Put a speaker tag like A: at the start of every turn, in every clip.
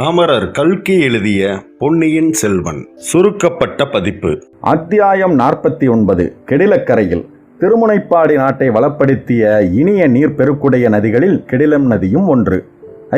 A: அமரர் கல்கி எழுதிய பொன்னியின் செல்வன் சுருக்கப்பட்ட பதிப்பு.
B: அத்தியாயம் 49. கெடிலக்கரையில். திருமுனைப்பாடி நாட்டை வளப்படுத்திய இனிய நீர் பெருக்குடைய நதிகளில் கெடிலம் நதியும் ஒன்று.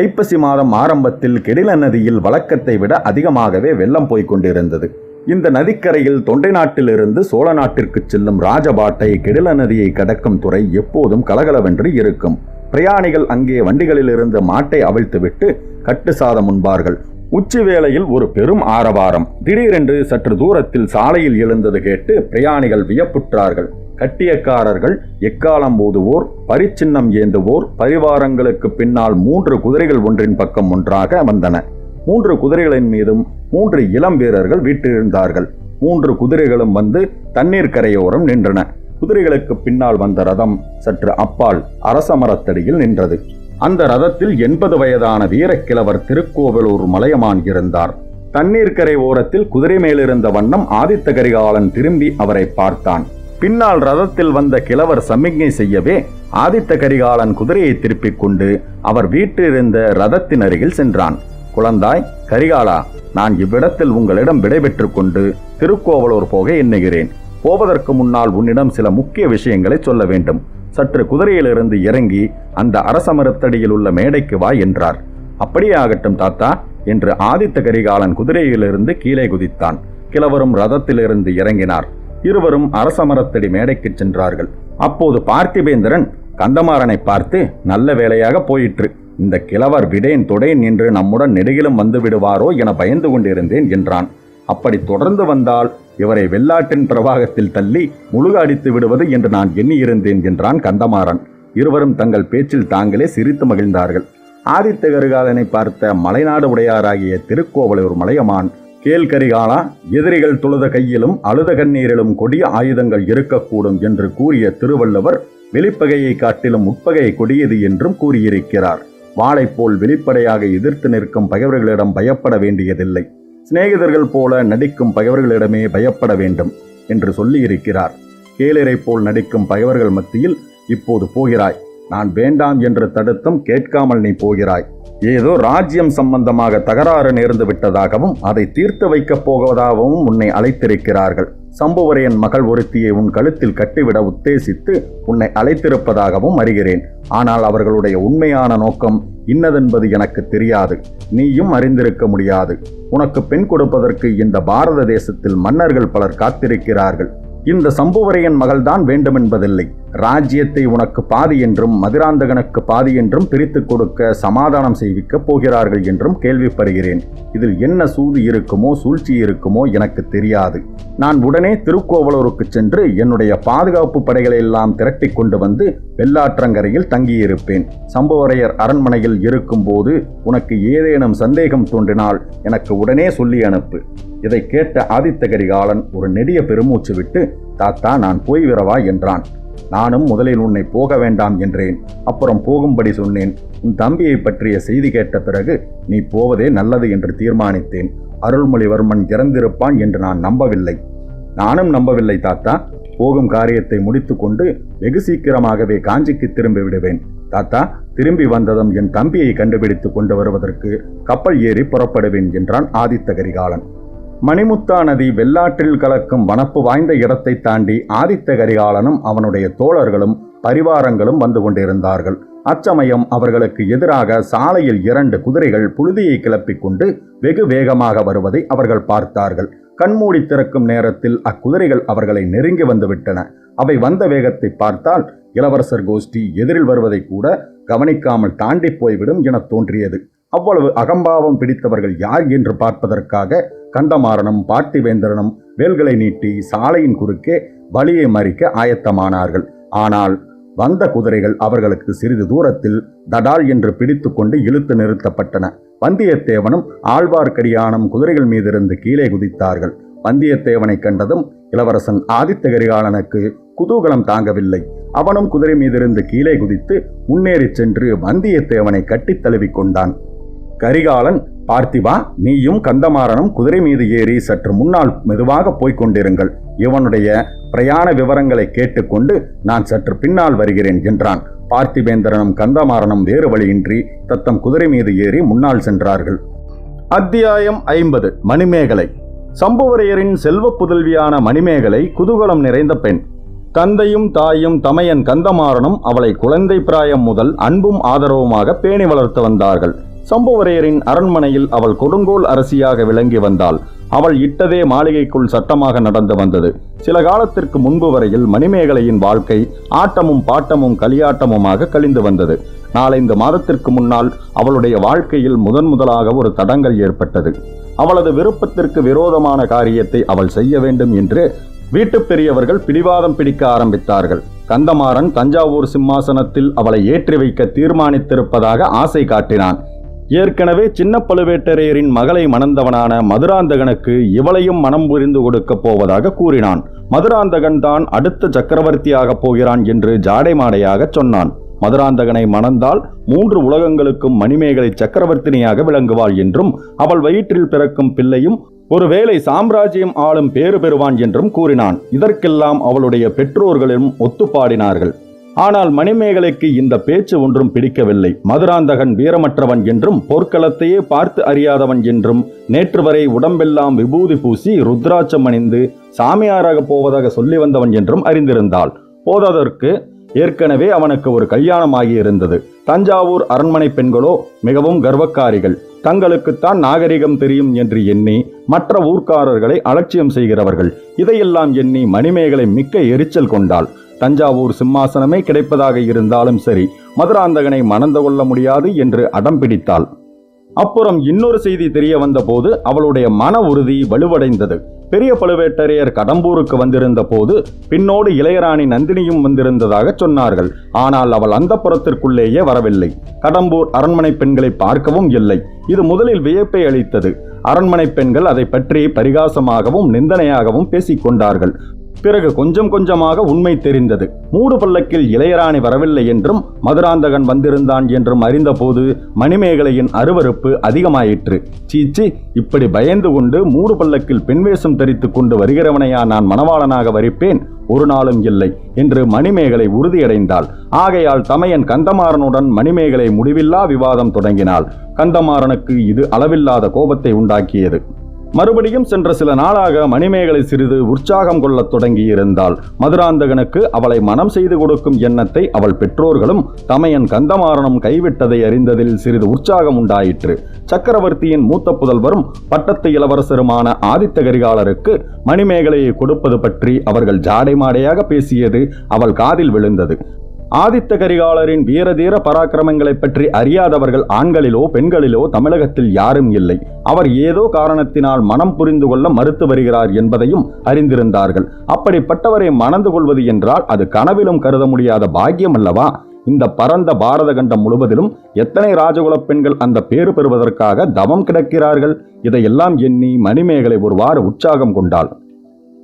B: ஐப்பசி மாதம் ஆரம்பத்தில் கெடில நதியில் வழக்கத்தை விட அதிகமாகவே வெள்ளம் போய்க் கொண்டிருந்தது. இந்த நதிக்கரையில் தொண்டை நாட்டிலிருந்து சோழ நாட்டிற்கு செல்லும் ராஜபாட்டை கெடில நதியை கடக்கும் துறை எப்போதும் கலகலவென்று இருக்கும். பிரயாணிகள் அங்கே வண்டிகளிலிருந்து மாட்டை அவிழ்த்துவிட்டு கட்டு சாதம் உண்பார்கள். உச்சி வேளையில் ஒரு பெரும் ஆரவாரம் திடீரென்று சற்று தூரத்தில் சாலையில் எழுந்தது கேட்டு பிரயாணிகள் வியப்புற்றார்கள். கட்டியக்காரர்கள், எக்காலம் ஊதுவோர், பரிச்சின்னம் ஏந்துவோர், பரிவாரங்களுக்கு பின்னால் 3 குதிரைகள் ஒன்றின் பக்கம் ஒன்றாக வந்தன. 3 குதிரைகளின் மீதும் 3 இளம் வீரர்கள் வீற்றிருந்தார்கள். 3 குதிரைகளும் வந்து தண்ணீர் கரையோரம் நின்றன. குதிரைகளுக்கு பின்னால் வந்த ரதம் சற்று அப்பால் அரச மரத்தடியில் நின்றது. அந்த ரதத்தில் 80 வயதான வீரக்கிழவர் திருக்கோவலூர் மலையமான் இருந்தார். தண்ணீர் கரை ஓரத்தில் குதிரை மேலிருந்த வண்ணம் ஆதித்த கரிகாலன் திரும்பி அவரை பார்த்தான். பின்னால் ரதத்தில் வந்த கிழவர் சமிக்ஞை செய்யவே ஆதித்த கரிகாலன் குதிரையை திருப்பிக் கொண்டு அவர் வீட்டிலிருந்த ரதத்தின் அருகில் சென்றான். குழந்தாய் கரிகாலா, நான் இவ்விடத்தில் உங்களிடம் விடைபெற்று கொண்டு திருக்கோவலூர் போக எண்ணுகிறேன். போவதற்கு முன்னால் உன்னிடம் சில முக்கிய விஷயங்களை சொல்ல வேண்டும். சற்று குதிரையிலிருந்து இறங்கி அந்த அரச மரத்தடியில் உள்ள மேடைக்கு வா என்றார். அப்படியே ஆகட்டும் தாத்தா என்று ஆதித்த கரிகாலன் குதிரையிலிருந்து கீழே குதித்தான். கிழவரும் ரதத்திலிருந்து இறங்கினார். இருவரும் அரச மரத்தடி மேடைக்கு சென்றார்கள். அப்போது பார்த்திபேந்திரன் கந்தமாறனை பார்த்து, நல்ல வேளையாக போயிற்று. இந்த கிழவர் விடேன் தொடேன் என்று நம்முடன் நெடுகிலும் வந்து விடுவாரோ என பயந்து கொண்டிருந்தேன் என்றான். அப்படி தொடர்ந்து வந்தால் இவரை வெள்ளாற்றின் பிரவாகத்தில் தள்ளி முழுக அடித்து விடுவது என்று நான் எண்ணியிருந்தேன் என்றான் கந்தமாறன். இருவரும் தங்கள் பேச்சில் தாங்களே சிரித்து மகிழ்ந்தார்கள். ஆதித்த கரிகாலனை பார்த்த மலைநாடு உடையாராகிய திருக்கோவலூர் மலையமான், கேள் கரிகாலா, எதிரிகள் தொழுத கையிலும் அழுத கண்ணீரிலும் கொடிய ஆயுதங்கள் இருக்கக்கூடும் என்று கூறிய திருவள்ளுவர் வெளிப்பகையை காட்டிலும் உட்பகை கொடியது என்றும் கூறியிருக்கிறார். வாளை போல் வெளிப்படையாக எதிர்த்து நிற்கும் பகைவர்களிடம் பயப்பட வேண்டியதில்லை. சிநேகிதர்கள் போல நடிக்கும் பகைவர்களிடமே பயப்பட வேண்டும் என்று சொல்லியிருக்கிறார். கேளிரை போல் நடிக்கும் பகைவர்கள் மத்தியில் இப்போது போகிறாய். நான் வேண்டாம் என்று தடுத்தும் கேட்காமல் நீ போகிறாய். ஏதோ ராஜ்யம் சம்பந்தமாக தகராறு நேர்ந்து விட்டதாகவும் அதை தீர்த்து வைக்கப் போவதாகவும் உன்னை அழைத்திருக்கிறார்கள். சம்புவரையன் மகள் ஒருத்தியை உன் கழுத்தில் கட்டிவிட உத்தேசித்து உன்னை அழைத்திருப்பதாகவும் அறிகிறேன். ஆனால் அவர்களுடைய உண்மையான நோக்கம் இன்னதென்பது எனக்கு தெரியாது. நீயும் அறிந்திருக்க முடியாது. உனக்கு பெண் கொடுப்பதற்கு இந்த பாரத தேசத்தில் மன்னர்கள் பலர் காத்திருக்கிறார்கள். இந்த சம்புவரையன் மகள்தான் வேண்டுமென்பதில்லை. ராஜ்யத்தை உனக்கு பாதி என்றும் மதுராந்தகனுக்கு பாதி என்றும் பிரித்து கொடுக்க சமாதானம் செய்விக்கப் போகிறார்கள் என்றும் கேள்விப்படுகிறேன். இதில் என்ன சூது இருக்குமோ சூழ்ச்சி இருக்குமோ எனக்கு தெரியாது. நான் உடனே திருக்கோவலூருக்கு சென்று என்னுடைய பாதுகாப்பு படைகளை எல்லாம் திரட்டி கொண்டு வந்து வெள்ளாற்றங்கரையில் தங்கியிருப்பேன். சம்புவரையர் அரண்மனையில் இருக்கும்போது உனக்கு ஏதேனும் சந்தேகம் தோன்றினால் எனக்கு உடனே சொல்லி அனுப்பு. இதை கேட்ட ஆதித்த கரிகாலன் ஒரு நெடிய பெருமூச்சு விட்டு, தாத்தா, நான் போய் வரவா என்றான். நானும் முதலில் உன்னை போக வேண்டாம் என்றேன். அப்புறம் போகும்படி சொன்னேன். உன் தம்பியை பற்றிய செய்தி கேட்ட பிறகு நீ போவதே நல்லது என்று தீர்மானித்தேன். அருள்மொழிவர்மன் இறந்திருப்பான் என்று நான் நம்பவில்லை. நானும் நம்பவில்லை தாத்தா. போகும் காரியத்தை முடித்து கொண்டு வெகு சீக்கிரமாகவே காஞ்சிக்கு திரும்பி விடுவேன். தாத்தா, திரும்பி வந்ததும் என் தம்பியை கண்டுபிடித்து கொண்டு வருவதற்கு கப்பல் ஏறி புறப்படுவேன் என்றான் ஆதித்த கரிகாலன். மணிமுத்தா நதி வெள்ளாற்றில் கலக்கும் வனப்பு வாய்ந்த இடத்தை தாண்டி ஆதித்த கரிகாலனும் அவனுடைய தோழர்களும் பரிவாரங்களும் வந்து கொண்டிருந்தார்கள். அச்சமயம் அவர்களுக்கு எதிராக சாலையில் 2 குதிரைகள் புழுதியை கிளப்பிக் கொண்டு வெகு வேகமாக வருவதை அவர்கள் பார்த்தார்கள். கண்மூடி திறக்கும் நேரத்தில் அக்குதிரைகள் அவர்களை நெருங்கி வந்துவிட்டன. அவை வந்த வேகத்தை பார்த்தால் இளவரசர் கோஷ்டி எதிரில் வருவதை கூட கவனிக்காமல் தாண்டி போய்விடும் என தோன்றியது. அவ்வளவு அகம்பாவம் பிடித்தவர்கள் யார் என்று பார்ப்பதற்காக கந்தமாறனும் பார்த்திவேந்திரனும் வேல்களை நீட்டி சாலையின் குறுக்கே வழியை மறிக்க ஆயத்தமானார்கள். ஆனால் வந்த குதிரைகள் அவர்களுக்கு சிறிது தூரத்தில் தடால் என்று பிடித்து கொண்டு இழுத்து நிறுத்தப்பட்டன. வந்தியத்தேவனும் ஆழ்வார்க்கடியானும் குதிரைகள் மீதிருந்து கீழே குதித்தார்கள். வந்தியத்தேவனை கண்டதும் இளவரசன் ஆதித்த கரிகாலனுக்கு குதூகலம் தாங்கவில்லை. அவனும் குதிரை மீதிருந்து கீழே குதித்து முன்னேறி சென்று வந்தியத்தேவனை கட்டித் தழுவி கொண்டான். கரிகாலன், பார்த்திபா, நீயும் கந்தமாறனும் குதிரை மீது ஏறி சற்று முன்னால் மெதுவாக போய்க் கொண்டிருங்கள். இவனுடைய பிரயாண விவரங்களை கேட்டுக்கொண்டு நான் சற்று பின்னால் வருகிறேன் என்றான். பார்த்திபேந்திரனும் கந்தமாறனும் வேறு வழியின்றி தத்தம் குதிரை மீது ஏறி முன்னால் சென்றார்கள். அத்தியாயம் 50. மணிமேகலை. சம்புவரையரின் செல்வ புதல்வியான மணிமேகலை குதூகலம் நிறைந்த பெண். தந்தையும் தாயும் தமையன் கந்தமாறனும் அவளை குழந்தை பிராயம் முதல் அன்பும் ஆதரவுமாக பேணி வளர்த்து வந்தார்கள். சம்புவரையரின் அரண்மனையில் அவள் கொடுங்கோல் அரசியாக விளங்கி வந்தாள். அவள் இட்டதே மாளிகைக்குள் சட்டமாக நடந்து வந்தது. சில காலத்திற்கு முன்பு வரையில் மணிமேகலையின் வாழ்க்கை ஆட்டமும் பாட்டமும் களியாட்டமுமாக கழிந்து வந்தது. 4-5 மாதத்திற்கு முன்னால் அவளுடைய வாழ்க்கையில் முதலாக ஒரு தடங்கல் ஏற்பட்டது. அவளது விருப்பத்திற்கு விரோதமான காரியத்தை அவள் செய்ய வேண்டும் என்று வீட்டு பெரியவர்கள் பிடிவாதம் பிடிக்க ஆரம்பித்தார்கள். கந்தமாறன் தஞ்சாவூர் சிம்மாசனத்தில் அவளை ஏற்றி வைக்க தீர்மானித்திருப்பதாக ஆசை காட்டினான். ஏற்கனவே சின்ன பழுவேட்டரையரின் மகளை மணந்தவனான மதுராந்தகனுக்கு இவளையும் மனம் புரிந்து கொடுக்கப் போவதாக கூறினான். மதுராந்தகன் தான் அடுத்த சக்கரவர்த்தியாக போகிறான் என்று ஜாடைமாடையாக சொன்னான். மதுராந்தகனை மணந்தால் 3 உலகங்களுக்கும் மணிமேகலை சக்கரவர்த்தினியாக விளங்குவாள் என்றும் அவள் வயிற்றில் பிறக்கும் பிள்ளையும் ஒருவேளை சாம்ராஜ்யம் ஆளும் பேறு பெறுவான் என்றும் கூறினான். இதற்கெல்லாம் அவளுடைய பெற்றோர்களும் ஒத்துப்பாடினார்கள். ஆனால் மணிமேகலைக்கு இந்த பேச்சு ஒன்றும் பிடிக்கவில்லை. மதுராந்தகன் வீரமற்றவன் என்றும் போர்க்களத்தையே பார்த்து அறியாதவன் என்றும் நேற்று வரை உடம்பெல்லாம் விபூதி பூசி ருத்ராட்சம் அணிந்து சாமியாராக போவதாக சொல்லி வந்தவன் என்றும் அறிந்திருந்தாள். போததற்கு ஏற்கனவே அவனுக்கு ஒரு கல்யாணம் ஆகியிருந்தது. தஞ்சாவூர் அரண்மனை பெண்களோ மிகவும் கர்வக்காரிகள். தங்களுக்குத்தான் நாகரிகம் தெரியும் என்று எண்ணி மற்ற ஊர்க்காரர்களை அலட்சியம் செய்கிறவர்கள். இதையெல்லாம் எண்ணி மணிமேகலை மிக்க எரிச்சல் கொண்டாள். தஞ்சாவூர் சிம்மாசனமே கிடைப்பதாக இருந்தாலும் சரி, மதுராந்தகனை மணந்து கொள்ள முடியாது என்று அடம் பிடித்தாள். அப்புறம் இன்னொரு செய்தி தெரிய வந்த போது அவளுடைய மன உறுதி வலுவடைந்தது. பெரிய பழுவேட்டரையர் கடம்பூருக்கு வந்திருந்த போது பின்னோடு இளையராணி நந்தினியும் வந்திருந்ததாக சொன்னார்கள். ஆனால் அவள் அந்தப்புறத்திற்குள்ளேயே வரவில்லை. கடம்பூர் அரண்மனை பெண்களை பார்க்கவும் இல்லை. இது முதலில் வியப்பை அளித்தது. அரண்மனை பெண்கள் அதை பற்றி பரிகாசமாகவும் நிந்தனையாகவும் பேசிக்கொண்டார்கள். பிறகு கொஞ்சம் கொஞ்சமாக உண்மை தெரிந்தது. 3 பல்லக்கில் இளையராணி வரவில்லை என்றும் மதுராந்தகன் வந்திருந்தான் என்றும் அறிந்தபோது மணிமேகலையின் அருவருப்பு அதிகமாயிற்று. சீச்சி, இப்படி பயந்து கொண்டு 3 பல்லக்கில் பெண் வேஷம் தரித்து கொண்டு வருகிறவனையா நான் மணவாளனாக வரிப்பேன்? ஒரு நாளும் இல்லை என்று மணிமேகலை உறுதியடைந்தாள். ஆகையால் தமையன் கந்தமாறனுடன் மணிமேகலை முடிவில்லா விவாதம் தொடங்கினாள். கந்தமாறனுக்கு இது அளவில்லாத கோபத்தை உண்டாக்கியது. மறுபடியும் சென்ற சில நாளாக மணிமேகலை சிறிது உற்சாகம் கொள்ளத் தொடங்கியிருந்தாள். மதுராந்தகனுக்கு அவளை மனம் செய்து கொடுக்கும் எண்ணத்தை அவள் பெற்றோர்களும் தமையன் கந்தமாறனும் கைவிட்டதை அறிந்ததில் சிறிது உற்சாகம் உண்டாயிற்று. சக்கரவர்த்தியின் மூத்த புதல்வரும் பட்டத்து இளவரசருமான ஆதித்த கரிகாலருக்கு மணிமேகலையை கொடுப்பது பற்றி அவர்கள் ஜாடைமாடையாக பேசியது அவள் காதில் விழுந்தது. ஆதித்த கரிகாலரின் வீரதீர பராக்கிரமங்களை பற்றி அறியாதவர்கள் ஆண்களிலோ பெண்களிலோ தமிழகத்தில் யாரும் இல்லை. அவர் ஏதோ காரணத்தினால் மனம் புரிந்து கொள்ள மறுத்து வருகிறார் என்பதையும் அறிந்திருந்தார்கள். அப்படிப்பட்டவரை மணந்து கொள்வது என்றால் அது கனவிலும் கருத முடியாத பாக்கியம் அல்லவா? இந்த பரந்த பாரத கண்டம் முழுவதிலும் எத்தனை ராஜகுல பெண்கள் அந்த பேறு பெறுவதற்காக தவம் கிடக்கிறார்கள்? இதையெல்லாம் எண்ணி மணிமேகலை ஒருவாறு உற்சாகம் கொண்டாள்.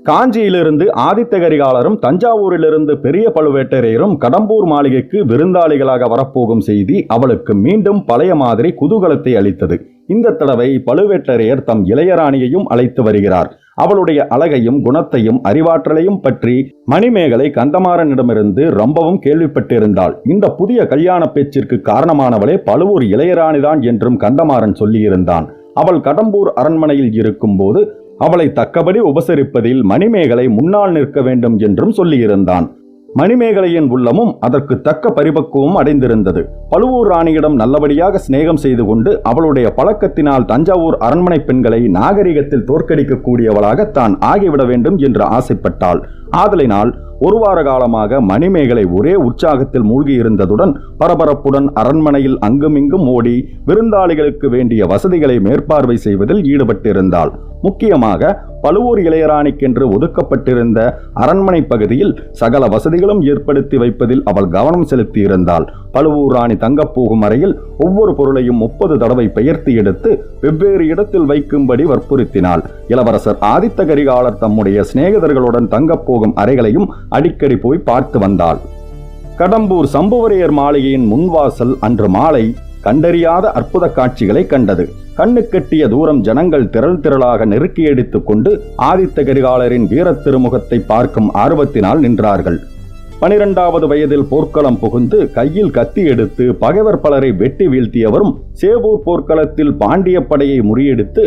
B: காஞ்சியிலிருந்து ஆதித்த கரிகாலரும் தஞ்சாவூரிலிருந்து பெரிய பழுவேட்டரையரும் கடம்பூர் மாளிகைக்கு விருந்தாளிகளாக வரப்போகும் செய்தி அவளுக்கு மீண்டும் பழைய மாதிரி குதூகலத்தை அளித்தது. இந்த தடவை பழுவேட்டரையர் தம் இளையராணியையும் அழைத்து வருகிறார். அவளுடைய அழகையும் குணத்தையும் அறிவாற்றலையும் பற்றி மணிமேகலை கந்தமாறனிடமிருந்து ரொம்பவும் கேள்விப்பட்டிருந்தாள். இந்த புதிய கல்யாண பேச்சிற்கு காரணமானவளே பழுவூர் இளையராணிதான் என்றும் கந்தமாறன் சொல்லியிருந்தான். அவள் கடம்பூர் அரண்மனையில் இருக்கும் போது அவளை தக்கபடி உபசரிப்பதில் மணிமேகலை முன்னால் நிற்க வேண்டும் என்றும் சொல்லியிருந்தான். மணிமேகலையின் உள்ளமும் அதற்கு தக்க பரிபக்குவம் அடைந்திருந்தது. பழுவூர் ராணியிடம் நல்லபடியாக சிநேகம் செய்து கொண்டு அவளுடைய பழக்கத்தினால் தஞ்சாவூர் அரண்மனை பெண்களை நாகரிகத்தில் தோற்கடிக்கக்கூடியவளாக தான் ஆகிவிட வேண்டும் என்று ஆசைப்பட்டாள். ஆதலினால் 1 வார காலமாக மணிமேகலை ஒரே உற்சாகத்தில் மூழ்கியிருந்ததுடன் பரபரப்புடன் அரண்மனையில் அங்குமிங்கும் ஓடி விருந்தாளிகளுக்கு வேண்டிய வசதிகளை மேற்பார்வை செய்வதில் ஈடுபட்டிருந்தாள். முக்கியமாக பழுவூர் இளையராணிக்கென்று ஒதுக்கப்பட்டிருந்த அரண்மனை பகுதியில் சகல வசதிகளும் ஏற்படுத்தி வைப்பதில் அவள் கவனம் செலுத்தியிருந்தாள். பழுவூர் ராணி தங்கப்போகும் அறையில் ஒவ்வொரு பொருளையும் 30 தடவை பெயர்த்து எடுத்து வெவ்வேறு இடத்தில் வைக்கும்படி வற்புறுத்தினாள். இளவரசர் ஆதித்த கரிகாலர் தம்முடைய சிநேகிதர்களுடன் தங்கப்போகும் அறைகளையும் அடிக்கடி போய் பார்த்து வந்தாள். கடம்பூர் சம்புவரையர் மாளிகையின் முன்வாசல் அன்று மாலை கண்டறியாத அற்புத காட்சிகளை கண்டது. கண்ணுக்கெட்டிய தூரம் ஜனங்கள் திரளாக நெருக்கியடித்துக் கொண்டு ஆதித்த கரிகாலரின் வீரத் திருமுகத்தை பார்க்கும் ஆர்வத்தினால் நின்றார்கள். 12வது வயதில் போர்க்களம் புகுந்து கையில் கத்தி எடுத்து பகைவர் பலரை வெட்டி வீழ்த்தியவரும், சேவூர் போர்க்களத்தில் பாண்டிய படையை முறியடித்து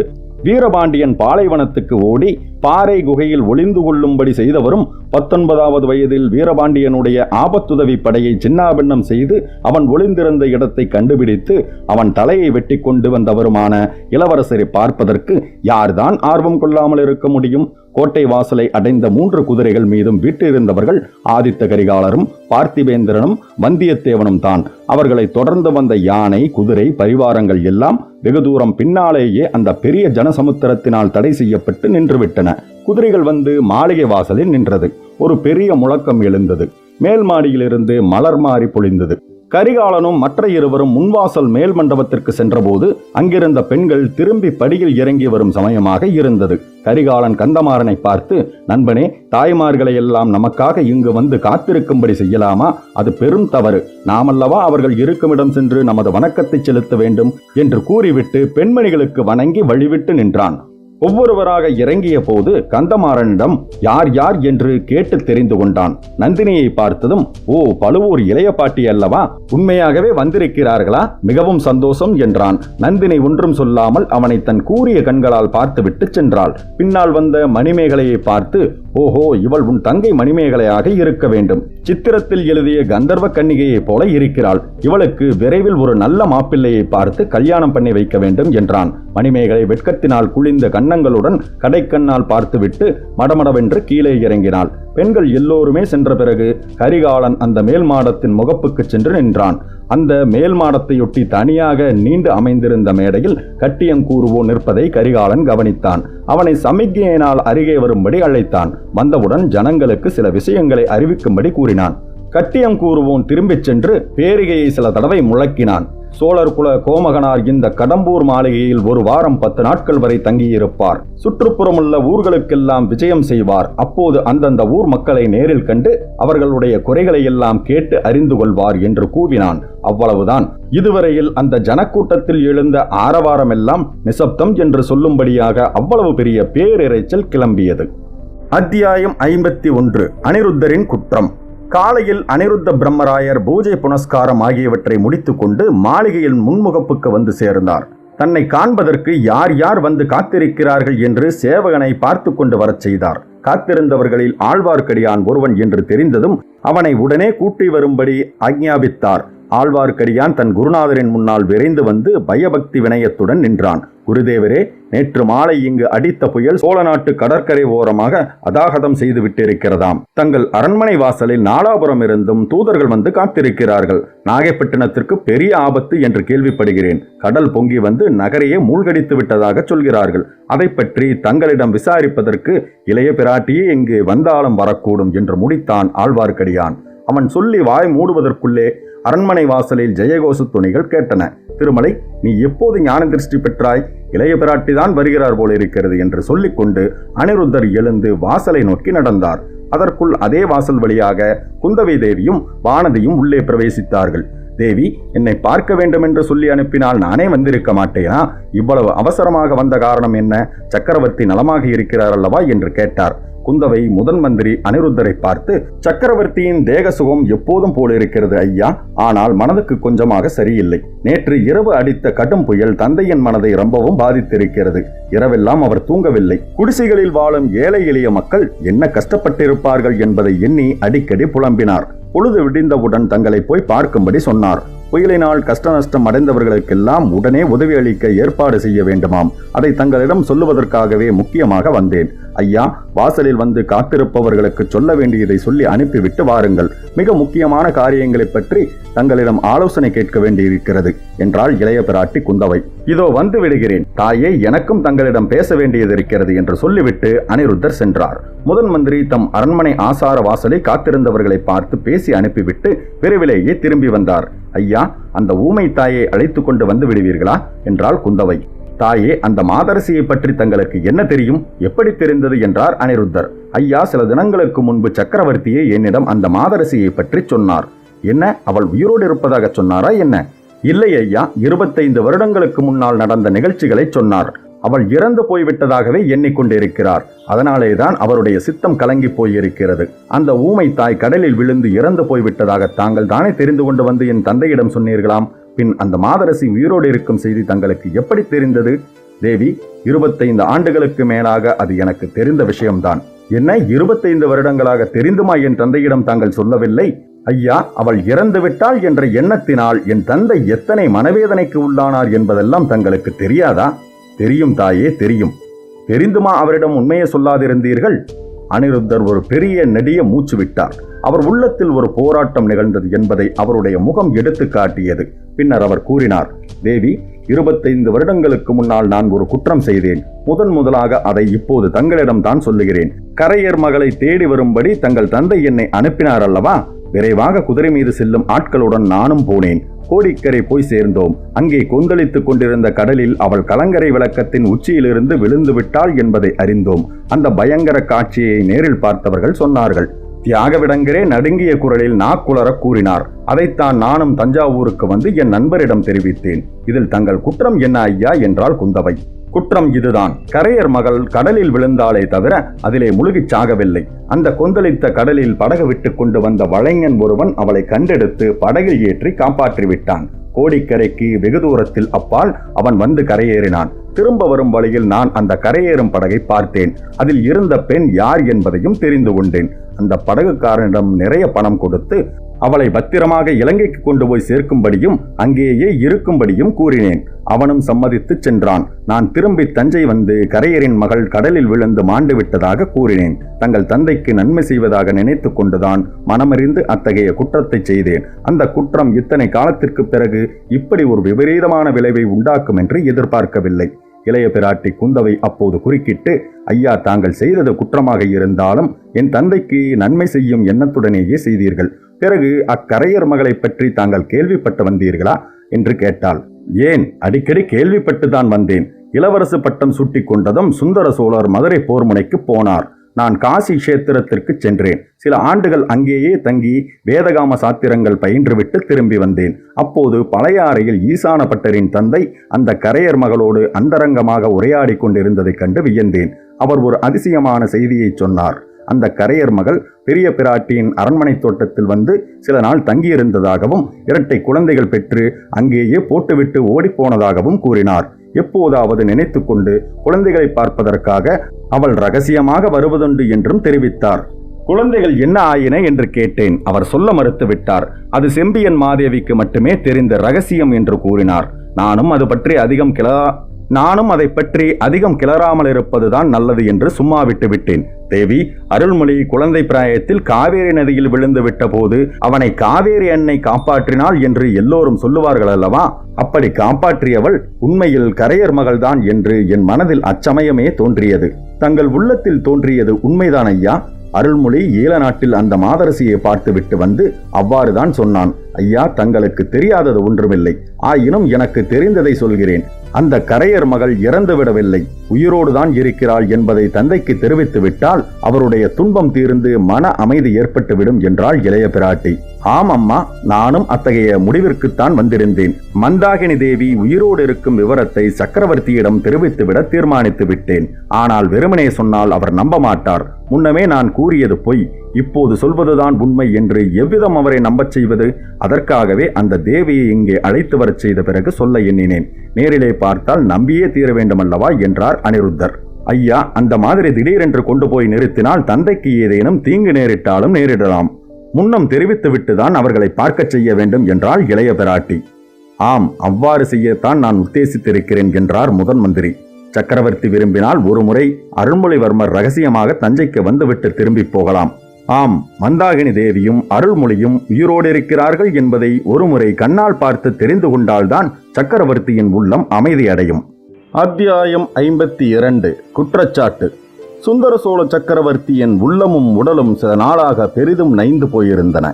B: வீரபாண்டியன் பாலைவனத்துக்கு ஓடி பாறை குகையில் ஒளிந்து கொள்ளும்படி செய்தவரும், 19வது வயதில் வீரபாண்டியனுடைய ஆபத்துதவி படையை சின்னாபின்னம் செய்து அவன் ஒளிந்திருந்த இடத்தை கண்டுபிடித்து அவன் தலையை வெட்டி கொண்டு வந்தவருமான இளவரசரை பார்ப்பதற்கு யார்தான் ஆர்வம் கொள்ளாமல் இருக்க முடியும்? கோட்டை வாசலை அடைந்த 3 குதிரைகள் மீதும் வீட்டிருந்தவர்கள் ஆதித்த கரிகாலரும் பார்த்திபேந்திரனும் வந்தியத்தேவனும் தான். அவர்களை தொடர்ந்து வந்த யானை, குதிரை, பரிவாரங்கள் எல்லாம் வெகு தூரம் பின்னாலேயே அந்த பெரிய ஜனசமுத்திரத்தினால் தடை செய்யப்பட்டு நின்றுவிட்டன. குதிரைகள் வந்து மாளிகை வாசலில் நின்றது. ஒரு பெரிய முழக்கம் எழுந்தது. மேல் மாடியிலிருந்து மலர் மாறி பொழிந்தது. கரிகாலனும் மற்ற இருவரும் முன்வாசல் மேல் மண்டபத்திற்கு சென்றபோது அங்கிருந்த பெண்கள் திரும்பி படியில் இறங்கி வரும் சமயமாக இருந்தது. கரிகாலன் கந்தமாறனை பார்த்து, நண்பனே, தாய்மார்களை எல்லாம் நமக்காக இங்கு வந்து காத்திருக்கும்படி செய்யலாமா? அது பெரும் தவறு. நாமல்லவா அவர்கள் இருக்குமிடம் சென்று நமது வணக்கத்தை செலுத்த வேண்டும் என்று கூறிவிட்டு பெண்மணிகளுக்கு வணங்கி வழிவிட்டு நின்றான். ஒவ்வொருவராக இறங்கிய போது கந்தமாறனிடம் யார் யார் என்று கேட்டு தெரிந்து கொண்டான். நந்தினியை பார்த்ததும், ஓ, பழுவூர் இளைய பாட்டி அல்லவா? உண்மையாகவே வந்திருக்கிறார்களா? மிகவும் சந்தோஷம் என்றான். நந்தினி ஒன்றும் சொல்லாமல் அவனை தன் கூரிய கண்களால் பார்த்துவிட்டு சென்றாள். பின்னால் வந்த மணிமேகலையை பார்த்து, ஓஹோ, இவள் உன் தங்கை மணிமேகலையாக இருக்க வேண்டும். சித்திரத்தில் எழுதிய கந்தர்வ கன்னிகையைப் போல இருக்கிறாள். இவளுக்கு விரைவில் ஒரு நல்ல மாப்பிள்ளையை பார்த்து கல்யாணம் பண்ணி வைக்க வேண்டும் என்றான். மணிமேகலை வெட்கத்தினால் குளிந்த கன்னங்களுடன் கடைக்கண்ணால் பார்த்துவிட்டு மடமடவென்று கீழே இறங்கினாள். பெண்கள் எல்லோருமே சென்ற பிறகு கரிகாலன் அந்த மேல் மாடத்தின் முகப்புக்கு சென்று நின்றான். அந்த மேல் மாடத்தையொட்டி தனியாக நீண்டு அமைந்திருந்த மேடையில் கட்டியங்கூறுவோன் நிற்பதை கரிகாலன் கவனித்தான். அவனை சமிக்ஞையினால் அருகே வரும்படி அழைத்தான். வந்தவுடன் ஜனங்களுக்கு சில விஷயங்களை அறிவிக்கும்படி கூறினான். கட்டியங்கூறுவோன் திரும்பிச் சென்று பேரிகையை சில தடவை முழக்கினான். சோழர் குல கோமகனார் இந்த கடம்பூர் மாளிகையில் 1 வாரம் 10 நாட்கள் வரை தங்கியிருப்பார். சுற்றுப்புறமுள்ள ஊர்களுக்கெல்லாம் விஜயம் செய்வார். அப்போது அந்தந்த ஊர் மக்களை நேரில் கண்டு அவர்களுடைய குறைகளை எல்லாம் கேட்டு அறிந்து கொள்வார் என்று கூவினான். அவ்வளவுதான். இதுவரையில் அந்த ஜனக்கூட்டத்தில் எழுந்த ஆரவாரமெல்லாம் நிசப்தம் என்று சொல்லும்படியாக அவ்வளவு பெரிய பேரிரைச்சல் கிளம்பியது. அத்தியாயம் 51. அனிருத்தரின் குற்றம். காலையில் அனிருத்த பிரம்மராயர் பூஜை புனஸ்காரம் ஆகியவற்றை முடித்துக்கொண்டு மாளிகையில் முன்முகப்புக்கு வந்து சேர்ந்தார். தன்னை காண்பதற்கு யார் யார் வந்து காத்திருக்கிறார்கள் என்று சேவகனை பார்த்து கொண்டு வரச் செய்தார். காத்திருந்தவர்களில் ஆழ்வார்க்கடியான் ஒருவன் என்று தெரிந்ததும் அவனை உடனே கூட்டி வரும்படி ஆக்ஞாபித்தார். ஆழ்வார்க்கடியான் தன் குருநாதரின் முன்னால் விரைந்து வந்து பயபக்தி வினயத்துடன் நின்றான். குருதேவரே, நேற்று மாலை இங்கு அடித்த புயல் சோழ நாட்டு கடற்கரை ஓரமாக அதாகதம் செய்து விட்டிருக்கிறதாம். தங்கள் அரண்மனை வாசலில் நாலாபுரம் இருந்தும் தூதர்கள் வந்து காத்திருக்கிறார்கள். நாகைப்பட்டினத்திற்கு பெரிய ஆபத்து என்று கேள்விப்படுகிறேன். கடல் பொங்கி வந்து நகரையே மூழ்கடித்து விட்டதாக சொல்கிறார்கள். அதை பற்றி தங்களிடம் விசாரிப்பதற்கு இளைய பிராட்டியே இங்கு வந்தாலும் வரக்கூடும் என்று முடித்தான் ஆழ்வார்க்கடியான். அவன் சொல்லி வாய் மூடுவதற்குள்ளே அரண்மனை வாசலில் ஜெயகோஷ துணிகள் கேட்டன. திருமலை, நீ எப்போது ஞான திருஷ்டி பெற்றாய்? இளைய பிராட்டிதான் வருகிறார் போல இருக்கிறது என்று சொல்லிக்கொண்டு அனிருத்தர் எழுந்து வாசலை நோக்கி நடந்தார். அதற்குள் அதே வாசல் வழியாக குந்தவை தேவியும் வானதியும் உள்ளே பிரவேசித்தார்கள். தேவி, என்னை பார்க்க வேண்டும் என்று சொல்லி அனுப்பினால் நானே வந்திருக்க மாட்டேனா? இவ்வளவு அவசரமாக வந்த காரணம் என்ன? சக்கரவர்த்தி நலமாக இருக்கிறார் அல்லவா என்று கேட்டார். குந்தவை முதன் மந்திரி அனிருத்தரை பார்த்து, சக்கரவர்த்தியின் தேக சுகம் எப்போதும் போல இருக்கிறது ஐயா, ஆனால் மனதுக்கு கொஞ்சமாக சரியில்லை. நேற்று இரவு அடித்த கடும் புயல் தந்தையின் மனதை ரொம்பவும் பாதித்திருக்கிறது. இரவெல்லாம் அவர் தூங்கவில்லை. குடிசைகளில் வாழும் ஏழை எளிய மக்கள் என்ன கஷ்டப்பட்டிருப்பார்கள் என்பதை எண்ணி அடிக்கடி புலம்பினார். பொழுது விடிந்தவுடன் தங்களை போய் பார்க்கும்படி சொன்னார். புயலினால் கஷ்ட நஷ்டம் அடைந்தவர்களுக்கெல்லாம் உடனே உதவி அளிக்க ஏற்பாடு செய்ய வேண்டுமாம். அதை தங்களிடம் சொல்லுவதற்காகவே முக்கியமாக வந்தேன். ஐயா, வாசலில் வந்து காத்திருப்பவர்களுக்கு சொல்ல வேண்டியதை சொல்லி அனுப்பிவிட்டு வாருங்கள். மிக முக்கியமான காரியங்களை பற்றி தங்களிடம் ஆலோசனை கேட்க வேண்டியிருக்கிறது என்றாள் இளைய பிராட்டி குந்தவை. இதோ வந்து விடுகிறேன் தாயே, எனக்கும் தங்களிடம் பேச வேண்டியது இருக்கிறது என்று சொல்லிவிட்டு அனிருத்தர் சென்றார். முதன் மந்திரி தம் அரண்மனை ஆசார வாசலில் காத்திருந்தவர்களை பார்த்து பேசி அனுப்பிவிட்டு விரைவிலேயே திரும்பி வந்தார். ஐயா, அந்த ஊமை தாயை அழைத்து கொண்டு வந்து விடுவீர்களா என்றாள் குந்தவை. தாயே, அந்த மாதரசியை பற்றி தங்களுக்கு என்ன தெரியும்? எப்படி தெரிந்தது என்றார் அனிருத்தர். ஐயா, சில தினங்களுக்கு முன்பு சக்கரவர்த்தியே என்னிடம் அந்த மாதரசியை பற்றி சொன்னார். என்ன, அவள் உயிரோடு இருப்பதாக சொன்னாரா என்ன? இல்லை ஐயா, 25 வருடங்களுக்கு முன்னால் நடந்த நிகழ்ச்சிகளை சொன்னார். அவள் இறந்து போய்விட்டதாகவே எண்ணிக்கொண்டிருக்கிறார். அதனாலே தான் அவருடைய சித்தம் கலங்கி போயிருக்கிறது. அந்த ஊமை தாய் கடலில் விழுந்து இறந்து போய்விட்டதாக தாங்கள் தானே தெரிந்து கொண்டு வந்து என் தந்தையிடம் சொன்னீர்களாம். பின் அந்த மாதரசி உயிரோடு இருக்கும் செய்தி தங்களுக்கு எப்படி தெரிந்தது? தேவி, 25 ஆண்டுகளுக்கு மேலாக அது எனக்கு தெரிந்த விஷயம்தான். என்ன 25 வருடங்களாக தெரிந்துமா என் தந்தையிடம் தாங்கள் சொல்லவில்லை? ஐயா, அவள் இறந்துவிட்டாள் என்ற எண்ணத்தினால் என் தந்தை எத்தனை மனவேதனைக்கு உள்ளானார் என்பதெல்லாம் தங்களுக்கு தெரியாதா? தெரியும் தாயே, தெரியும். தெரிந்துமா அவரிடம் உண்மையை சொல்லாதிருந்தீர்கள்? அனிருத்தர் ஒரு பெரிய நெடிய மூச்சு விட்டார். அவர் உள்ளத்தில் ஒரு போராட்டம் நிகழ்ந்தது என்பதை அவருடைய முகம் எடுத்து காட்டியது. பின்னர் அவர் கூறினார், தேவி, 25 வருடங்களுக்கு முன்னால் நான் ஒரு குற்றம் செய்தேன். முதலாக அதை இப்போது தங்களிடம் தான் சொல்லுகிறேன். கரையர் மகளை தேடி வரும்படி தங்கள் தந்தை என்னை அனுப்பினார் அல்லவா? விரைவாக குதிரை மீது செல்லும் ஆட்களுடன் நானும் போனேன். கோடிக்கரை போய் சேர்ந்தோம். அங்கே கொந்தளித்துக் கொண்டிருந்த கடலில் அவள் கலங்கரை விளக்கத்தின் உச்சியிலிருந்து விழுந்து விட்டாள் என்பதை அறிந்தோம். அந்த பயங்கர காட்சியை நேரில் பார்த்தவர்கள் சொன்னார்கள். தியாகவிடங்கரே நடுங்கிய குரலில் நாக்குளர கூறினார். அதைத்தான் நானும் தஞ்சாவூருக்கு வந்து என் நண்பரிடம் தெரிவித்தேன். இதில் தங்கள் குற்றம் என்ன ஐயா என்றாள் குந்தவை. குற்றம் இதுதான். கரையர் மகள் கடலில் விழுந்தாலே தவிர அதிலே முழுகிச் சாகவில்லை. அந்த கொந்தளித்த கடலில் படகு விட்டு கொண்டு வந்த வளைஞன் ஒருவன் அவளை கண்டெடுத்து படகில் ஏற்றி காப்பாற்றிவிட்டான். கோடிக்கரைக்கு வெகு தூரத்தில் அப்பால் அவன் வந்து கரையேறினான். திரும்ப வரும் வழியில் நான் அந்த கரையேறும் படகை பார்த்தேன். அதில் இருந்த பெண் யார் என்பதையும் தெரிந்து கொண்டேன். அந்த படகுக்காரனிடம் நிறைய பணம் கொடுத்து அவளை பத்திரமாக இலங்கைக்கு கொண்டு போய் சேர்க்கும்படியும் அங்கேயே இருக்கும்படியும் கூறினேன். அவனும் சம்மதித்து சென்றான். நான் திரும்பி தஞ்சை வந்து கரையரின் மகள் கடலில் விழுந்து மாண்டு விட்டதாக கூறினேன். தங்கள் தந்தைக்கு நன்மை செய்வதாக நினைத்து கொண்டுதான் மனமறிந்து அத்தகைய குற்றத்தை செய்தேன். அந்த குற்றம் இத்தனை காலத்திற்கு பிறகு இப்படி ஒரு விபரீதமான விளைவை உண்டாக்கும் என்று எதிர்பார்க்கவில்லை. இளைய பிராட்டி குந்தவை அப்போது குறுக்கிட்டு, ஐயா, தாங்கள் செய்தது குற்றமாக இருந்தாலும் என் தந்தைக்கு நன்மை செய்யும் எண்ணத்துடனேயே செய்தீர்கள். பிறகு அக்கரையர் மகளை பற்றி தாங்கள் கேள்விப்பட்டு வந்தீர்களா என்று கேட்டாள். ஏன், அடிக்கடி கேள்விப்பட்டுதான் வந்தேன். இளவரசு பட்டம் சூட்டி கொண்டதும் சுந்தர சோழர் மதுரை போர்முனைக்கு போனார். நான் காசி கஷேத்திரத்திற்கு சென்றேன். சில ஆண்டுகள் அங்கேயே தங்கி வேதகாம சாத்திரங்கள் பயின்றுவிட்டு திரும்பி வந்தேன். அப்போது பழையாறையில் ஈசான பட்டரின் தந்தை அந்த கரையர் மகளோடு அந்தரங்கமாக உரையாடி கொண்டிருந்ததைக் கண்டு வியந்தேன். அவர் ஒரு அதிசயமான செய்தியை சொன்னார். அந்த கரையர் மகள் பெரிய பிராட்டியின் அரண்மனை தோட்டத்தில் வந்து சில நாள் தங்கியிருந்ததாகவும் 2 குழந்தைகள் பெற்று அங்கேயே போட்டுவிட்டு ஓடிப்போனதாகவும் கூறினார். எப்போதாவது நினைத்து கொண்டு குழந்தைகளை பார்ப்பதற்காக அவள் ரகசியமாக வருவதுண்டு என்றும் தெரிவித்தார். குழந்தைகள் என்ன ஆயின என்று கேட்டேன். அவர் சொல்ல மறுத்து விட்டார். அது செம்பியன் மாதேவிக்கு மட்டுமே தெரிந்த ரகசியம் என்று கூறினார். நானும் அதை பற்றி அதிகம் கிளறாமல் இருப்பதுதான் நல்லது என்று சும்மா விட்டு விட்டேன். தேவி, அருள்மொழி குழந்தை பிராயத்தில் காவேரி நதியில் விழுந்து விட்ட போது அவனை காவேரி அன்னை காப்பாற்றினாள் என்று எல்லோரும் சொல்லுவார்கள் அல்லவா? அப்படி காப்பாற்றியவள் உண்மையில் கரையர் மகள்தான் என்று என் மனதில் அச்சமயமே தோன்றியது. தங்கள் உள்ளத்தில் தோன்றியது உண்மைதான் ஐயா. அருள்மொழி ஈழ நாட்டில் அந்த மாதரசியை பார்த்துவிட்டு வந்து அவ்வாறுதான் சொன்னான். ஐயா, தங்களுக்கு தெரியாதது ஒன்றுமில்லை. ஆயினும் எனக்கு தெரிந்ததை சொல்கிறேன். அந்த கரையர் மகள் இறந்து விடவில்லை, உயிரோடுதான் இருக்கிறாள் என்பதை தந்தைக்கு தெரிவித்து விட்டால் அவருடைய துன்பம் தீர்ந்து மன அமைதி ஏற்பட்டுவிடும் என்றாள் இளைய பிராட்டி. ஆம் அம்மா, நானும் அத்தகைய முடிவிற்குத்தான் வந்திருந்தேன். மந்தாகினி தேவி உயிரோடு இருக்கும் விவரத்தை சக்கரவர்த்தியிடம் தெரிவித்துவிட தீர்மானித்து விட்டேன். ஆனால் வெறுமனே சொன்னால் அவர் நம்ப மாட்டார். முன்னமே நான் கூறியது பொய், இப்போது சொல்வதுதான் உண்மை என்று எவ்விதம் அவரை நம்பச் செய்வது? அதற்காகவே அந்த தேவியை இங்கே அழைத்து வரச் செய்த பிறகு சொல்ல எண்ணினேன். நேரிலே பார்த்தால் நம்பியே தீர வேண்டுமல்லவா என்றார் அனிருத்தர். ஐயா, அந்த மாதிரி திடீரென்று கொண்டு போய் நிறுத்தினால் தந்தைக்கு ஏதேனும் தீங்கு நேரிட்டாலும் நேரிடலாம். முன்னம் தெரிவித்துவிட்டுதான் அவர்களை பார்க்கச் செய்ய வேண்டும் என்றாள் இளைய பிராட்டி. ஆம், அவ்வாறு செய்யத்தான் நான் உத்தேசித்திருக்கிறேன் என்றார் முதன் மந்திரி. சக்கரவர்த்தி விரும்பினால் ஒருமுறை அருள்மொழிவர்மர் ரகசியமாக தஞ்சைக்கு வந்துவிட்டு திரும்பி போகலாம். ஆம், மந்தாகினி தேவியும் அருள்மொழியும் உயிரோடு இருக்கிறார்கள் என்பதை ஒருமுறை கண்ணால் பார்த்து தெரிந்து கொண்டால்தான் சக்கரவர்த்தியின் உள்ளம் அமைதியடையும். அத்தியாயம் 52. குற்றச்சாட்டு. சுந்தர சோழ சக்கரவர்த்தியின் உள்ளமும் உடலும் சில நாளாக பெரிதும் நைந்து போயிருந்தன.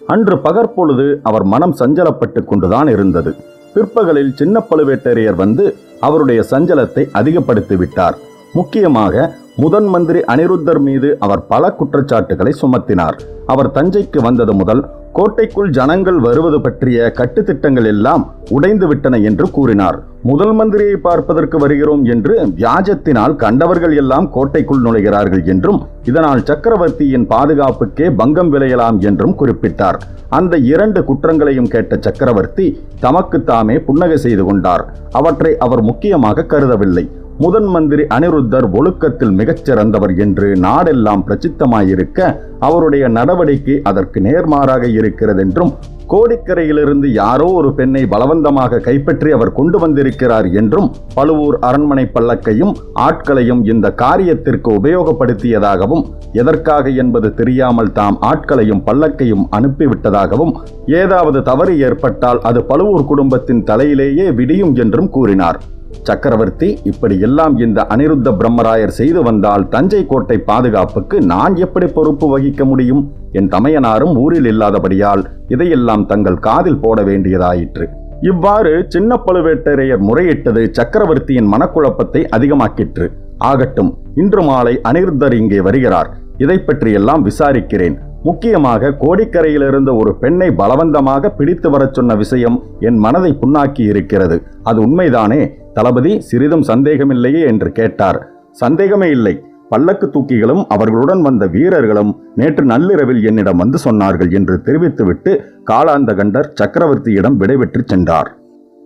B: அன்று பகற்பொழுது அவர் மனம் சஞ்சலப்பட்டு கொண்டுதான் இருந்தது. பிற்பகலில் சின்ன பழுவேட்டரையர் வந்து அவருடைய சஞ்சலத்தை அதிகப்படுத்திவிட்டார். முக்கியமாக முதன் மந்திரி அனிருத்தர் மீது அவர் பல குற்றச்சாட்டுகளை சுமத்தினார். அவர் தஞ்சைக்கு வந்தது முதல் கோட்டைக்குள் ஜனங்கள் வருவது பற்றிய கட்டுத்திட்டங்கள் எல்லாம் உடைந்து விட்டன என்று கூறினார். முதல் மந்திரியை பார்ப்பதற்கு வருகிறோம் என்று வியாஜத்தினால் கண்டவர்கள் எல்லாம் கோட்டைக்குள் நுழைகிறார்கள் என்றும் இதனால் சக்கரவர்த்தியின் பாதுகாப்புக்கே பங்கம் விளையலாம் என்றும் குறிப்பிட்டார். அந்த 2 குற்றங்களையும் கேட்ட சக்கரவர்த்தி தமக்கு தாமே புன்னகை செய்து கொண்டார். அவற்றை அவர் முக்கியமாக கருதவில்லை. முதன் மந்திரி அனிருத்தர் ஒழுக்கத்தில் மிகச்சிறந்தவர் என்று நாடெல்லாம் பிரசித்தமாயிருக்க அவருடைய நடவடிக்கை அதற்கு நேர்மாறாக இருக்கிறது என்றும் கோடிக்கரையிலிருந்து யாரோ ஒரு பெண்ணை பலவந்தமாக கைப்பற்றி அவர் கொண்டு வந்திருக்கிறார் என்றும் பழுவூர் அரண்மனை பல்லக்கையும் ஆட்களையும் இந்த காரியத்திற்கு உபயோகப்படுத்தியதாகவும் எதற்காக என்பது தெரியாமல் தாம் ஆட்களையும் பல்லக்கையும் அனுப்பிவிட்டதாகவும் ஏதாவது தவறு ஏற்பட்டால் அது பழுவூர் குடும்பத்தின் தலையிலேயே விடியும் என்றும் கூறினார். சக்கரவர்த்தி, இப்படி எல்லாம் இந்த அனிருத்த பிரம்மராயர் செய்து வந்தால் தஞ்சை கோட்டை பாதுகாப்புக்கு நான் எப்படி பொறுப்பு வகிக்க முடியும்? என் தமையனாரும் ஊரில் இல்லாதபடியால் இதையெல்லாம் தங்கள் காதில் போட வேண்டியதாயிற்று. இவ்வாறு சின்ன பழுவேட்டரையர் முறையிட்டது சக்கரவர்த்தியின் மனக்குழப்பத்தை அதிகமாக்கிற்று. ஆகட்டும், இன்று மாலை அனிருத்தர் இங்கே வருகிறார். இதை பற்றியெல்லாம் விசாரிக்கிறேன். முக்கியமாக கோடிக்கரையிலிருந்து ஒரு பெண்ணை பலவந்தமாக பிடித்து வரச் சொன்ன விஷயம் என் மனதை புண்ணாக்கி இருக்கிறது. அது உண்மைதானே தளபதி? சிறிதும் சந்தேகமில்லையே என்று கேட்டார். சந்தேகமே இல்லை. பல்லக்கு தூக்கிகளும் அவர்களுடன் வந்த வீரர்களும் நேற்று நள்ளிரவில் என்னிடம் வந்து சொன்னார்கள் என்று தெரிவித்துவிட்டு காலாந்தகண்டர் சக்கரவர்த்தியிடம் விடைபெற்று சென்றார்.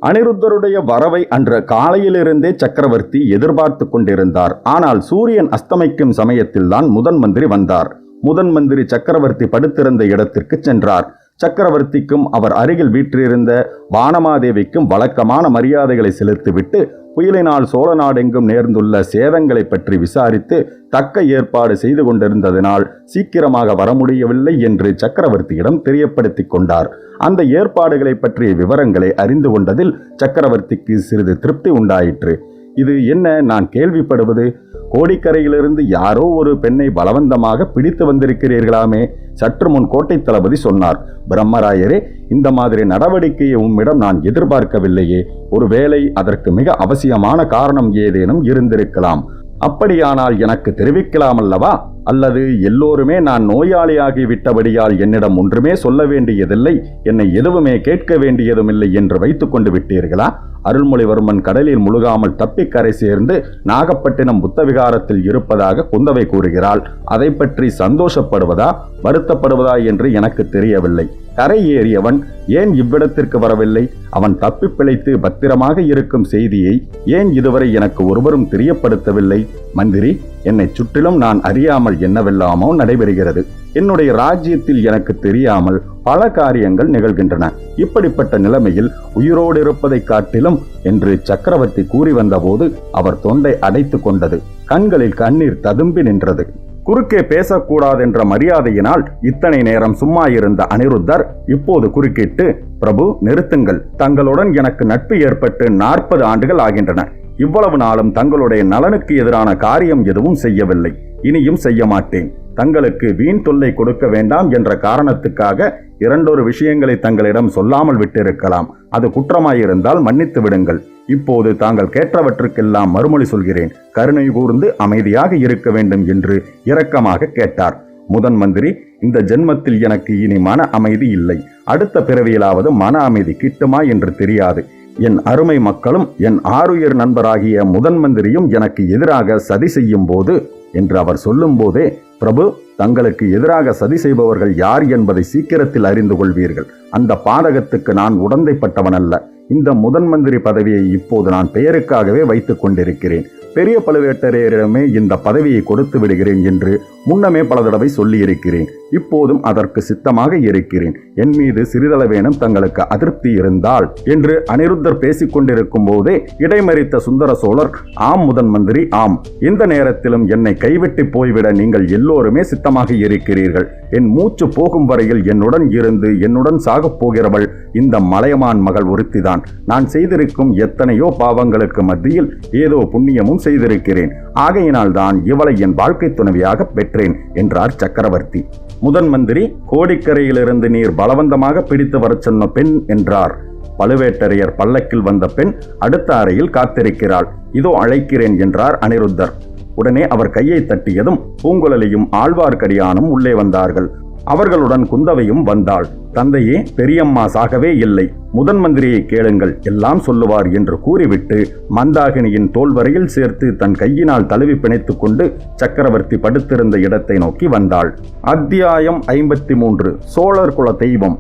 B: அனிருத்தருடைய வரவை அன்று காலையிலிருந்தே சக்கரவர்த்தி எதிர்பார்த்து கொண்டிருந்தார். ஆனால் சூரியன் அஸ்தமிக்கும் சமயத்தில்தான் முதன் மந்திரி வந்தார். முதன் மந்திரி சக்கரவர்த்தி படுத்திருந்த இடத்திற்கு சென்றார். சக்கரவர்த்திக்கும் அவர் அருகில் வீற்றிருந்த வானமாதேவிக்கும் வழக்கமான மரியாதைகளை செலுத்திவிட்டு புயலினால் சோழ நாடெங்கும் நேர்ந்துள்ள சேதங்களை பற்றி விசாரித்து தக்க ஏற்பாடு செய்து கொண்டிருந்ததினால் சீக்கிரமாக வர முடியவில்லை என்று சக்கரவர்த்தியிடம் தெரியப்படுத்தி கொண்டார். அந்த ஏற்பாடுகளை பற்றிய விவரங்களை அறிந்து கொண்டதில் சக்கரவர்த்திக்கு சிறிது திருப்தி உண்டாயிற்று. இது என்ன நான் கேள்விப்படுவது? கோடிக்கரையிலிருந்து யாரோ ஒரு பெண்ணை பலவந்தமாக பிடித்து வந்திருக்கிறீர்களாமே? சற்று முன் கோட்டை தளபதி சொன்னார். பிரம்மராயரே, இந்த மாதிரி நடவடிக்கையை உம்மிடம் நான் எதிர்பார்க்கவில்லையே. ஒருவேளை அதற்கு மிக அவசியமான காரணம் ஏதேனும் இருந்திருக்கலாம். அப்படியானால் எனக்கு தெரிவிக்கலாம் அல்லவா? அல்லது எல்லோருமே நான் நோயாளியாகி விட்டபடியால் என்னிடம் ஒன்றுமே சொல்ல வேண்டியதில்லை, என்னை எதுவுமே கேட்க வேண்டியதுமில்லை என்று வைத்துக் கொண்டு விட்டீர்களா? அருள்மொழிவர்மன் கடலில் முழுகாமல் தப்பி கரை சேர்ந்து நாகப்பட்டினம் புத்தவிகாரத்தில் இருப்பதாக குந்தவை கூறுகிறாள். அதை பற்றி சந்தோஷப்படுவதா வருத்தப்படுவதா என்று எனக்கு தெரியவில்லை. கரை ஏறியவன் ஏன் இவ்விடத்திற்கு வரவில்லை? அவன் தப்பி பிழைத்து பத்திரமாக இருக்கும் செய்தியை ஏன் இதுவரை எனக்கு ஒருவரும் தெரியப்படுத்தவில்லை? மந்திரி, என்னை சுற்றிலும் நான் அறியாமல் என்னவெல்லாமோ நடைபெறுகிறது. என்னுடைய ராஜ்யத்தில் எனக்கு தெரியாமல் பல காரியங்கள் நிகழ்கின்றன. இப்படிப்பட்ட நிலைமையில் உயிரோடு இருப்பதை காட்டிலும் என்று சக்கரவர்த்தி கூறி வந்தபோது அவர் தொண்டை அடைத்து கொண்டது. கண்களில் கண்ணீர் ததும்பி நின்றது. குறுக்கே பேசக்கூடாதென்ற மரியாதையினால் இத்தனை நேரம் சும்மா இருந்த அனிருத்தர் இப்போது குறுக்கிட்டு, பிரபு நிறுத்துங்கள். தங்களுடன் எனக்கு நட்பு ஏற்பட்டு 40 ஆண்டுகள் ஆகின்றன. இவ்வளவு நாளும் தங்களுடைய நலனுக்கு எதிரான காரியம் எதுவும் செய்யவில்லை, இனியும் செய்ய மாட்டேன். தங்களுக்கு வீண் தொல்லை கொடுக்க வேண்டாம் என்ற காரணத்துக்காக 2 விஷயங்களை தங்களிடம் சொல்லாமல் விட்டிருக்கலாம். அது குற்றமாயிருந்தால் மன்னித்து விடுங்கள். இப்போது தாங்கள் கேட்டவற்றுக்கெல்லாம் மறுமொழி சொல்கிறேன். கருணை கூர்ந்து அமைதியாக இருக்க வேண்டும் என்று இரக்கமாக கேட்டார். முதன் மந்திரி, இந்த ஜென்மத்தில் எனக்கு இனி மன அமைதி இல்லை. அடுத்த பிறவியிலாவது மன அமைதி கிட்டுமா என்று தெரியாது. என் அருமை மக்களும் என் ஆருயிர் நண்பராகிய முதன் மந்திரியும் எனக்கு எதிராக சதி செய்யும் போது என்று அவர் சொல்லும் போதே, பிரபு, தங்களுக்கு எதிராக சதி செய்பவர்கள் யார் என்பதை சீக்கிரத்தில் அறிந்து கொள்வீர்கள். அந்த பாதகத்துக்கு நான் உடந்தைப்பட்டவன் அல்ல. இந்த முதன் மந்திரி பதவியை இப்போது நான் பெயருக்காகவே வைத்துக் கொண்டிருக்கிறேன். பெரிய பழுவேட்டரையரிடமே இந்த பதவியை கொடுத்து விடுகிறேன் என்று முன்னமே பல தடவை சொல்லியிருக்கிறேன். இப்போதும் அதற்கு சித்தமாக இருக்கிறேன். என் மீது சிறிதளவேனும் தங்களுக்கு அதிருப்தி இருந்தால் என்று அனிருத்தர் பேசிக் கொண்டிருக்கும் போதே இடைமறித்த சுந்தர சோழர், ஆம் முதன் மந்திரி, ஆம். இந்த நேரத்திலும் என்னை கைவிட்டு போய்விட நீங்கள் எல்லோருமே சித்தமாக இருக்கிறீர்கள். என் மூச்சு போகும் வரையில் என்னுடன் இருந்து என்னுடன் சாகப் போகிறவள் இந்த மலையமான் மகள் ஒருத்திதான். நான் செய்திருக்கும் எத்தனையோ பாவங்களுக்கு மத்தியில் ஏதோ புண்ணியமும் செய்திருக்கிறேன். ஆகையினால் தான் இவளை என் வாழ்க்கை துணைவியாக பெற்றேன் என்றார் சக்கரவர்த்தி. முதன் மந்திரி, கோடிக்கரையிலிருந்து நீர் பலவந்தமாக பிடித்து வரச் சொன்ன பெண் என்றார். பழுவேட்டரையர் பல்லக்கில் வந்த பெண் அடுத்த அறையில் காத்திருக்கிறாள். இதோ அழைக்கிறேன் என்றார் அனிருத்தர். உடனே அவர் கையை தட்டியதும் பூங்குழலியும் ஆழ்வார்க்கடியானும் உள்ளே வந்தார்கள். அவர்களுடன் குந்தவையும் வந்தாள். தந்தையே, பெரியம்மா சாகவே இல்லை, முதன் மந்திரியை கேளுங்கள், எல்லாம் சொல்லுவார் என்று கூறிவிட்டு மந்தாகினியின் தோள்வரையில் சேர்த்து தன் கையினால் தழுவி பிணைத்துக் கொண்டு சக்கரவர்த்தி படுத்திருந்த இடத்தை நோக்கி வந்தாள். அத்தியாயம் 53. சோழர் குல தெய்வம்.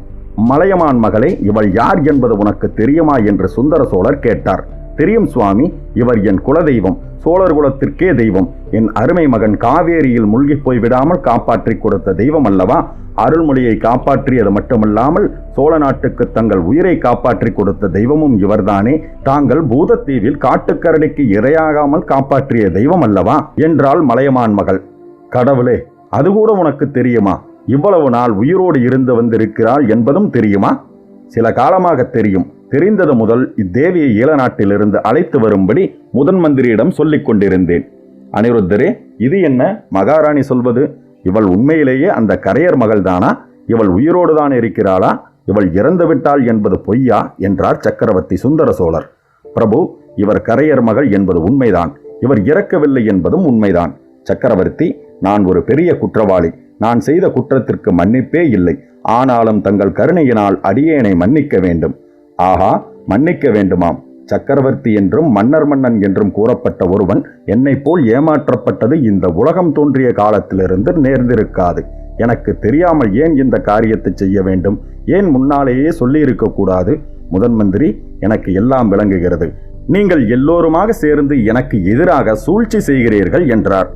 B: மலையமான் மகளே, இவள் யார் என்பது உனக்கு தெரியுமா என்று சுந்தர சோழர் கேட்டார். தெரியும் சுவாமி, இவர் என் குலதெய்வம், சோழர் குலத்திற்கே தெய்வம். என் அருமை மகன் காவேரியில் மூழ்கி போய் விடாமல் காப்பாற்றி கொடுத்த தெய்வம் அல்லவா? அருள்மொழியை காப்பாற்றியது மட்டுமல்லாமல் சோழ நாட்டுக்கு தங்கள் உயிரை காப்பாற்றி கொடுத்த தெய்வமும் இவர்தானே. தாங்கள் பூதத்தீவில் காட்டுக்கரடிக்கு இரையாகாமல் காப்பாற்றிய தெய்வம் அல்லவா என்றாள் மலையமான் மகள். கடவுளே, அது கூட உனக்கு தெரியுமா? இவ்வளவு நாள் உயிரோடு இருந்து வந்திருக்கிறாள் என்பதும் தெரியுமா? சில காலமாக தெரியும். தெரிந்தது முதல் இத்தேவியை ஈழநாட்டிலிருந்து அழைத்து வரும்படி முதன் மந்திரியிடம் சொல்லிக் கொண்டிருந்தேன். அனிருத்தரே, இது என்ன மகாராணி சொல்வது? இவள் உண்மையிலேயே அந்த கரையர் மகள்தானா? இவள் உயிரோடு தான் இருக்கிறாளா? இவள் இறந்து விட்டாள் என்பது பொய்யா என்றார் சக்கரவர்த்தி சுந்தர சோழர். பிரபு, இவர் கரையர் மகள் என்பது உண்மைதான். இவர் இறக்கவில்லை என்பதும் உண்மைதான். சக்கரவர்த்தி, நான் ஒரு பெரிய குற்றவாளி. நான் செய்த குற்றத்திற்கு மன்னிப்பே இல்லை. ஆனாலும் தங்கள் கருணையினால் அடியேனை மன்னிக்க வேண்டும். ஆஹா, மன்னிக்க வேண்டுமாம்? சக்கரவர்த்தி என்றும் மன்னன் என்றும் கூறப்பட்ட ஒருவன் என்னை போல் ஏமாற்றப்பட்டது இந்த உலகம் தோன்றிய காலத்திலிருந்து நேர்ந்திருக்காது. எனக்கு தெரியாமல் ஏன் இந்த காரியத்தை செய்ய வேண்டும்? ஏன் முன்னாலேயே சொல்லியிருக்க கூடாது? முதன் மந்திரி, எனக்கு எல்லாம் விளங்குகிறது. நீங்கள் எல்லோருமாக சேர்ந்து எனக்கு எதிராக சூழ்ச்சி செய்கிறீர்கள் என்றார்.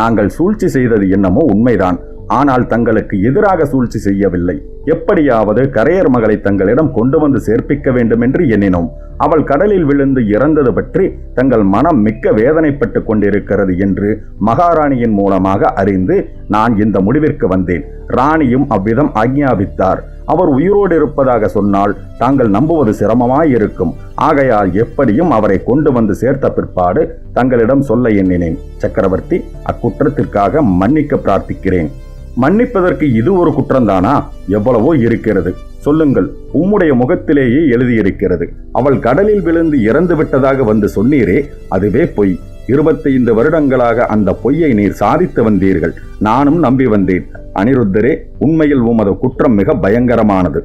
B: நாங்கள் சூழ்ச்சி செய்தது என்னமோ உண்மைதான். ஆனால் தங்களுக்கு எதிராக சூழ்ச்சி செய்யவில்லை. எப்படியாவது கரையர் மகளை தங்களிடம் கொண்டு வந்து சேர்ப்பிக்க வேண்டும் என்று எண்ணினோம். அவள் கடலில் விழுந்து இறந்தது பற்றி தங்கள் மனம் மிக்க வேதனைப்பட்டு கொண்டிருக்கிறது என்று மகாராணியின் மூலமாக அறிந்து நான் இந்த முடிவிற்கு வந்தேன். ராணியும் அவ்விதம் ஆக்ஞாபித்தார். அவர் உயிரோடு இருப்பதாக சொன்னால் தாங்கள் நம்புவது சிரமமாயிருக்கும். ஆகையால் எப்படியும் அவரை கொண்டு வந்து சேர்த்த பிற்பாடு தங்களிடம் சொல்ல எண்ணினேன். சக்கரவர்த்தி, அக்குற்றத்திற்காக மன்னிக்க பிரார்த்திக்கிறேன். மன்னிப்பதற்கு இது ஒரு குற்றம்தானா? எவ்வளவோ இருக்கிறது. சொல்லுங்கள். உம்முடைய முகத்திலேயே எழுதியிருக்கிறது. அவள் கடலில் விழுந்து இறந்து விட்டதாக வந்து சொன்னீரே, அதுவே பொய். 25 வருடங்களாக அந்த பொய்யை நீர் சாதித்து வந்தீர்கள். நானும் நம்பி வந்தேன். அனிருத்தரே, உண்மையில் உமது குற்றம் மிக பயங்கரமானது.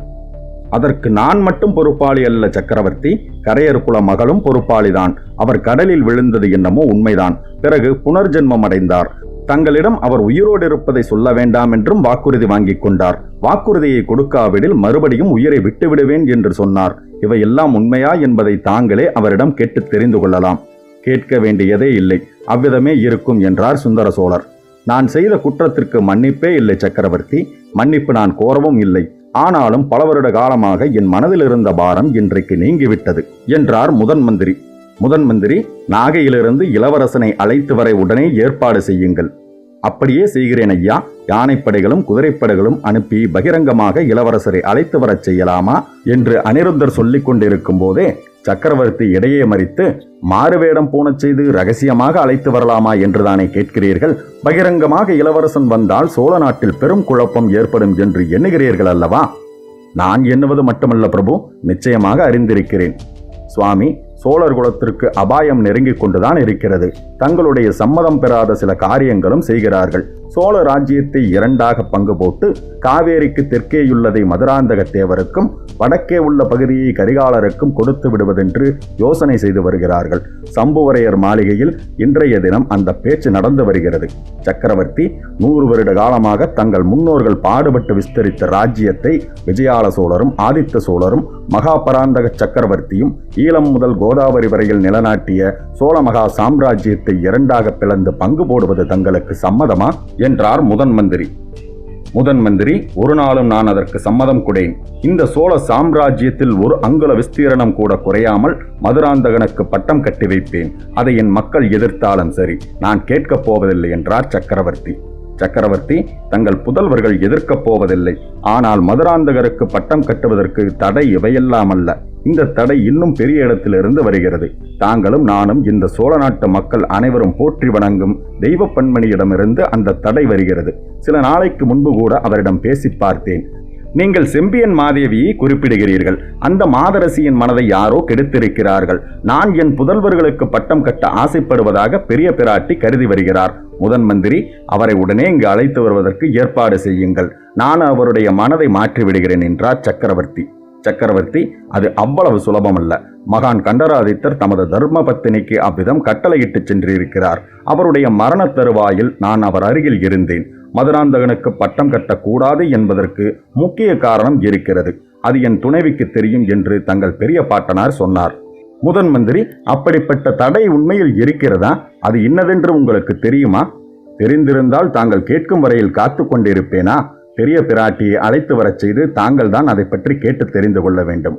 B: அதற்கு நான் மட்டும் பொறுப்பாளி அல்ல சக்கரவர்த்தி. கரையர் குல மகளும் பொறுப்பாளிதான். அவர் கடலில் விழுந்தது என்னமோ உண்மைதான். பிறகு புனர்ஜென்மம் அடைந்தார். தங்களிடம் அவர் உயிரோடு இருப்பதை சொல்ல வேண்டாம் என்றும் வாக்குறுதி வாங்கிக் கொண்டார். வாக்குறுதியை கொடுக்காவிடில் மறுபடியும் உயிரை விட்டுவிடுவேன் என்று சொன்னார். இவையெல்லாம் உண்மையா என்பதை தாங்களே அவரிடம் கேட்டு தெரிந்து கொள்ளலாம். கேட்க வேண்டியதே இல்லை, அவ்விதமே இருக்கும் என்றார் சுந்தர சோழர். நான் செய்த குற்றத்திற்கு மன்னிப்பே இல்லை சக்கரவர்த்தி. மன்னிப்பு நான் கோரவும் இல்லை. ஆனாலும் பல வருட காலமாக என் மனதில் இருந்த பாரம் இன்றைக்கு நீங்கிவிட்டது என்றார் முதன் மந்திரி. முதன் மந்திரி, நாகையிலிருந்து இளவரசனை அழைத்து வரை உடனே ஏற்பாடு செய்யுங்கள். அப்படியே செய்கிறேன் ஐயா. யானைப்படைகளும் குதிரைப்படைகளும் அனுப்பி பகிரங்கமாக இளவரசரை அழைத்து வரச் செய்யலாமா என்று அனிருத்தர் சொல்லிக் கொண்டிருக்கும் போதே சக்கரவர்த்தி இடையே மறித்து, மாறுவேடம் பூணச் செய்து ரகசியமாக அழைத்து வரலாமா என்றுதானே கேட்கிறீர்கள்? பகிரங்கமாக இளவரசன் வந்தால் சோழ நாட்டில் பெரும் குழப்பம் ஏற்படும் என்று எண்ணுகிறீர்கள் அல்லவா? நான் எண்ணுவது மட்டுமல்ல பிரபு, நிச்சயமாக அறிந்திருக்கிறேன். சுவாமி, சோழர் குலத்திற்கு அபாயம் நெருங்கிக் கொண்டுதான் இருக்கிறது. தங்களுடைய சம்மதம் பெறாத சில காரியங்களும் செய்கிறார்கள். சோழ ராஜ்யத்தை 2ஆக பங்கு போட்டு காவேரிக்கு தெற்கேயுள்ளதை மதுராந்தக தேவருக்கும் வடக்கே உள்ள பகுதியை கரிகாலருக்கும் கொடுத்து விடுவதென்று யோசனை செய்து வருகிறார்கள். சம்புவரையர் மாளிகையில் இன்றைய தினம் அந்த பேச்சு நடந்து வருகிறது. சக்கரவர்த்தி, 100 வருட காலமாக தங்கள் முன்னோர்கள் பாடுபட்டு விஸ்தரித்த ராஜ்யத்தை விஜயால சோழரும் ஆதித்த சோழரும் மகாபராந்தக சக்கரவர்த்தியும் ஈழம் முதல் கோதாவரி வரையில் நிலநாட்டிய சோழ மகா சாம்ராஜ்யத்தை 2ஆக பிளந்து பங்கு போடுவது தங்களுக்கு சம்மதமா என்றார் முதன் மந்திரி. முதன் மந்திரி, ஒரு நாளும் நான் அதற்கு சம்மதம் கொடேன். இந்த சோழ சாம்ராஜ்யத்தில் ஒரு அங்குல விஸ்தீரணம் கூட குறையாமல் மதுராந்தகனுக்கு பட்டம் கட்டி வைப்பேன். அதை என் மக்கள் எதிர்த்தாலும் சரி, நான் கேட்கப் போவதில்லை என்றார் சக்கரவர்த்தி. சக்கரவர்த்தி, தங்கள் புதல்வர்கள் எதிர்க்கப் போவதில்லை. ஆனால் மதுராந்தகருக்கு பட்டம் கட்டுவதற்கு தடை இவையெல்லாம் அல்ல. இந்த தடை இன்னும் பெரிய இடத்திலிருந்து வருகிறது. தாங்களும் நானும் இந்த சோழ நாட்டு மக்கள் அனைவரும் போற்றி வணங்கும் தெய்வ பன்மணியிடமிருந்து அந்த தடை வருகிறது. சில நாளைக்கு முன்பு கூட அவரிடம் பேசி பார்த்தேன். நீங்கள் செம்பியன் மாதேவியை குறிப்பிடுகிறீர்கள். அந்த மாதரசியின் மனதை யாரோ கெடுத்திருக்கிறார்கள். நான் என் புதல்வர்களுக்கு பட்டம் கட்ட ஆசைப்படுவதாக பெரிய பிராட்டி கருதி வருகிறார். முதன் மந்திரி, அவரை உடனே இங்கு அழைத்து வருவதற்கு ஏற்பாடு செய்யுங்கள். நான் அவருடைய மனதை மாற்றிவிடுகிறேன் என்றார் சக்கரவர்த்தி. சக்கரவர்த்தி, அது அவ்வளவு சுலபமல்ல. மகான் கண்டராதித்தர் தமது தர்ம பத்தினிக்கு அவ்விதம் கட்டளையிட்டு சென்றிருக்கிறார். அவருடைய மரண தருவாயில் நான் அவர் அருகில் இருந்தேன். மதுராந்தகனுக்கு பட்டம் கட்டக்கூடாது என்பதற்கு முக்கிய காரணம் இருக்கிறது. அது என் துணைவிக்கு தெரியும் என்று தங்கள் பெரிய பாட்டனார் சொன்னார். முதன் மந்திரி, அப்படிப்பட்ட தடை உண்மையில் இருக்கிறதா? அது இன்னதென்று உங்களுக்கு தெரியுமா? தெரிந்திருந்தால் தாங்கள் கேட்கும் வரையில் காத்து கொண்டிருப்பேனா? பெரிய பிராட்டியை அழைத்து வரச் செய்து தாங்கள் தான் அதை பற்றி கேட்டு தெரிந்து கொள்ள வேண்டும்.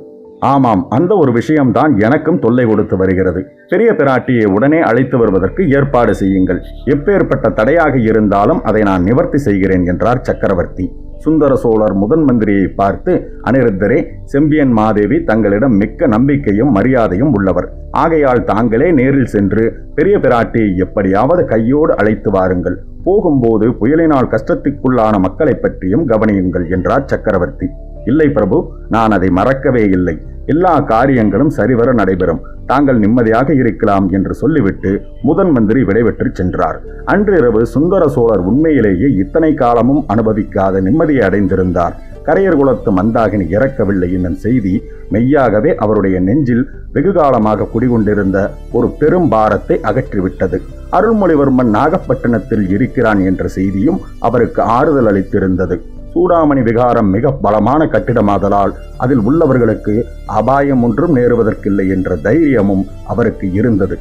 B: ஆமாம், அந்த ஒரு விஷயம்தான் எனக்கும் தொல்லை கொடுத்து வருகிறது. பெரிய பிராட்டியை உடனே அழைத்து வருவதற்கு ஏற்பாடு செய்யுங்கள். எப்பேற்பட்ட தடையாக இருந்தாலும் அதை நான் நிவர்த்தி செய்கிறேன் என்றார் சக்கரவர்த்தி. சுந்தர சோழர் முதன் மந்திரியை பார்த்து, அனிருத்தரே, செம்பியன் மாதேவி தங்களிடம் மிக்க நம்பிக்கையும் மரியாதையும் உள்ளவர். ஆகையால் தாங்களே நேரில் சென்று பெரிய பிராட்டியை எப்படியாவது கையோடு அழைத்து வாருங்கள். போகும்போது புயலினால் கஷ்டத்துக்குள்ளான மக்களை பற்றியும் கவனியுங்கள் என்றார் சக்கரவர்த்தி. இல்லை பிரபு, நான் அதை மறக்கவே இல்லை. எல்லா காரியங்களும் சரிவர நடைபெறும். தாங்கள் நிம்மதியாக இருக்கலாம் என்று சொல்லிவிட்டு முதன் மந்திரி விடைபெற்று சென்றார். அன்றிரவு சுந்தர சோழர் உண்மையிலேயே இத்தனை காலமும் அனுபவிக்காத நிம்மதியை அடைந்திருந்தார். கரையர் குலத்து மந்தாகினி இறக்கவில்லை என்னும் செய்தி மெய்யாகவே அவருடைய நெஞ்சில் வெகுகாலமாக குடிகொண்டிருந்த ஒரு பெரும் பாரத்தை அகற்றிவிட்டது. அருள்மொழிவர்மன் நாகப்பட்டினத்தில் இருக்கிறான் என்ற செய்தியும் அவருக்கு ஆறுதல் அளித்திருந்தது. சூடாமணி விகாரம் மிக பலமான கட்டிடமாதலால் அதில் உள்ளவர்களுக்கு அபாயம் ஒன்றும் நேருவதற்கில்லை என்ற தைரியமும் அவருக்கு இருந்தது.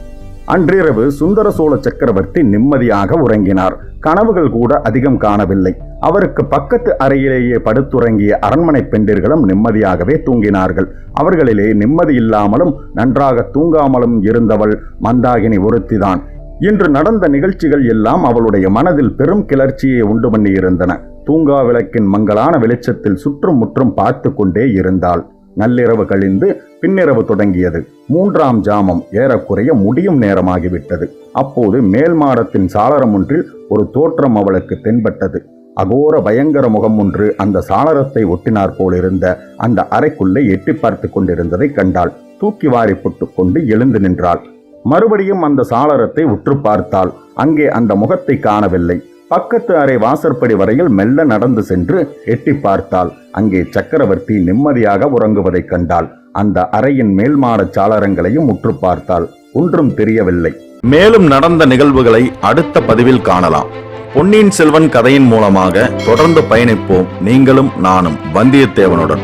B: அன்றிரவு சுந்தர சோழ சக்கரவர்த்தி நிம்மதியாக உறங்கினார். கனவுகள் கூட அதிகம் காணவில்லை. அவருக்கு பக்கத்து அறையிலேயே படுத்துறங்கிய அரண்மனை பெண்டிர்களும் நிம்மதியாகவே தூங்கினார்கள். அவர்களிலே நிம்மதி இல்லாமலும் நன்றாக தூங்காமலும் இருந்தவள் மந்தாகினி ஒருத்திதான். இன்று நடந்த நிகழ்ச்சிகள் எல்லாம் அவளுடைய மனதில் பெரும் கிளர்ச்சியை உண்டு பண்ணி இருந்தன. தூங்கா விளக்கின் மங்கலான வெளிச்சத்தில் சுற்றும் முற்றும் பார்த்து கொண்டே இருந்தாள். நள்ளிரவு கழிந்து பின்னிரவு தொடங்கியது. 3ஆம் ஜாமம் ஏறக்குறைய முடியும் நேரமாகிவிட்டது. அப்போது மேல் மாடத்தின் சாளரம் ஒன்றில் ஒரு தோற்றம் அவளுக்கு தென்பட்டது. அகோர பயங்கர முகம் ஒன்று அந்த சாளரத்தை ஒட்டினார் போலிருந்த அந்த அறைக்குள்ளே எட்டி பார்த்து கொண்டிருந்ததை கண்டாள். தூக்கி வாரி போட்டுக் கொண்டு எழுந்து நின்றாள். மறுபடியும் அந்த சாளரத்தை உற்று பார்த்தாள். அங்கே அந்த முகத்தை காணவில்லை. பக்கத்து அறை வாசற்படி வரையில் மெல்ல நடந்து சென்று எட்டி பார்த்தாள். அங்கே சக்கரவர்த்தி நிம்மதியாக உறங்குவதை கண்டாள். அந்த அறையின் மேல் மாட சாளரங்களையும் உற்று பார்த்தாள். ஒன்றும் தெரியவில்லை. மேலும் நடந்த நிகழ்வுகளை அடுத்த பதிவில் காணலாம். பொன்னியின் செல்வன் கதையின் மூலமாக தொடர்ந்து பயணிப்போம். நீங்களும் நானும் வந்தியத்தேவனுடன்.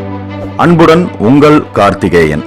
B: அன்புடன் உங்கள் கார்த்திகேயன்.